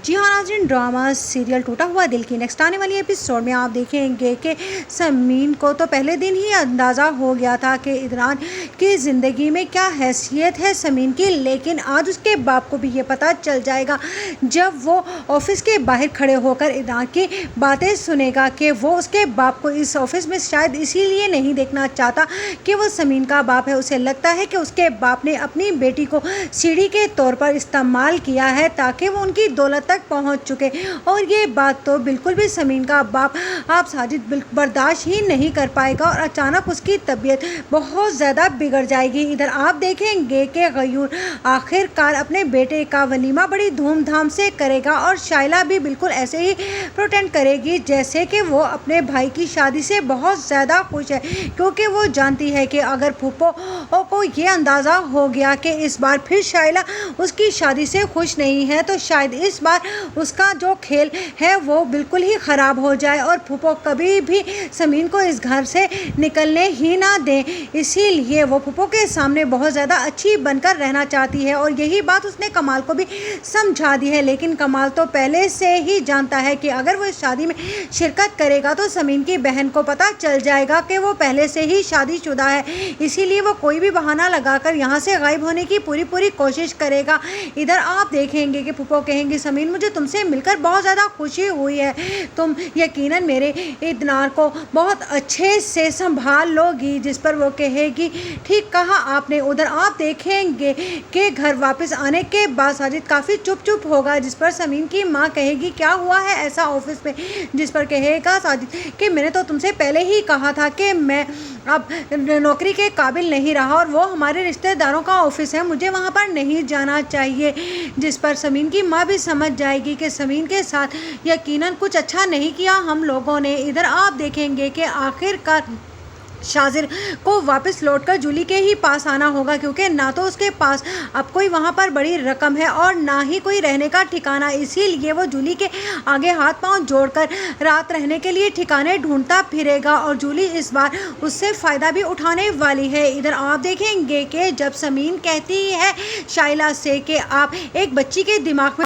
جی ہاں ناظرین، drama serial ٹوٹا ہوا دل کی نیکسٹ آنے والی ایپیسوڈ میں آپ دیکھیں گے کہ سمین کو تو پہلے دن ہی اندازہ ہو گیا تھا کہ عدنان کی زندگی میں کیا حیثیت ہے سمین کی، لیکن آج اس کے باپ کو بھی یہ پتہ چل جائے گا جب وہ آفس کے باہر کھڑے ہو کر عدنان کی باتیں سنے گا کہ وہ اس کے باپ کو اس آفس میں شاید اسی لیے نہیں دیکھنا چاہتا کہ وہ سمین کا باپ ہے۔ اسے لگتا ہے کہ اس کے باپ نے اپنی بیٹی کو سیڑھی کے طور پر استعمال کیا ہے تاکہ وہ ان کی دولت تک پہنچ چکے، اور یہ بات تو بالکل بھی سمین کا باپ آپ ساجد برداشت ہی نہیں کر پائے گا اور اچانک اس کی طبیعت بہت زیادہ بگڑ جائے گی۔ ادھر آپ دیکھیں گے کہ غیور آخر کار اپنے بیٹے کا ولیمہ بڑی دھوم دھام سے کرے گا اور شائلہ بھی بالکل ایسے ہی پریٹینڈ کرے گی جیسے کہ وہ اپنے بھائی کی شادی سے بہت زیادہ خوش ہے، کیونکہ وہ جانتی ہے کہ اگر پھوپھو کو یہ اندازہ ہو گیا کہ اس بار پھر شائلہ اس کی شادی سے خوش نہیں ہے تو شاید اس بار اس کا جو کھیل ہے وہ بالکل ہی خراب ہو جائے اور پھوپھو کبھی بھی سمین کو اس گھر سے نکلنے ہی نہ دیں۔ اسی لیے وہ پھوپھو کے سامنے بہت زیادہ اچھی بن کر رہنا چاہتی ہے اور یہی بات اس نے کمال کو بھی سمجھا دی ہے، لیکن کمال تو پہلے سے ہی جانتا ہے کہ اگر وہ اس شادی میں شرکت کرے گا تو سمین کی بہن کو پتہ چل جائے گا کہ وہ پہلے سے ہی شادی شدہ ہے، اسی لیے وہ کوئی بھی بہانہ لگا کر یہاں سے غائب ہونے کی پوری کوشش کرے گا۔ ادھر آپ دیکھیں گے کہ پھوپھو کہیں گی سمین مجھے تم سے مل کر بہت زیادہ خوشی ہوئی ہے، تم یقیناً میرے عدنان کو بہت اچھے سے سنبھال لو گی، جس پر وہ کہے گی ٹھیک کہا آپ نے۔ ادھر آپ دیکھیں گے کہ گھر واپس آنے کے بعد ساجد کافی چپ ہوگا، جس پر سمین کی ماں کہے گی کیا ہوا ہے ایسا آفس میں، جس پر کہے گا ساجد کہ میں نے تو تم سے پہلے ہی کہا تھا کہ میں اب نوکری کے قابل نہیں رہا اور وہ ہمارے رشتہ داروں کا آفس ہے، مجھے وہاں پر نہیں جانا چاہیے، جس پر سمین کی ماں بھی سمجھ جائے گی کہ سمین کے ساتھ یقیناً کچھ اچھا نہیں کیا ہم لوگوں نے۔ ادھر آپ دیکھیں گے کہ آخر کار شاذر کو واپس لوٹ کر جولی کے ہی پاس آنا ہوگا، کیونکہ نہ تو اس کے پاس اب کوئی وہاں پر بڑی رقم ہے اور نہ ہی کوئی رہنے کا ٹھکانہ، اسی لیے وہ جولی کے آگے ہاتھ پاؤں جوڑ کر رات رہنے کے لیے ٹھکانے ڈھونڈتا پھرے گا اور جولی اس بار اس سے فائدہ بھی اٹھانے والی ہے۔ ادھر آپ دیکھیں گے کہ جب سمین کہتی ہے شائلہ سے کہ آپ ایک بچی کے دماغ میں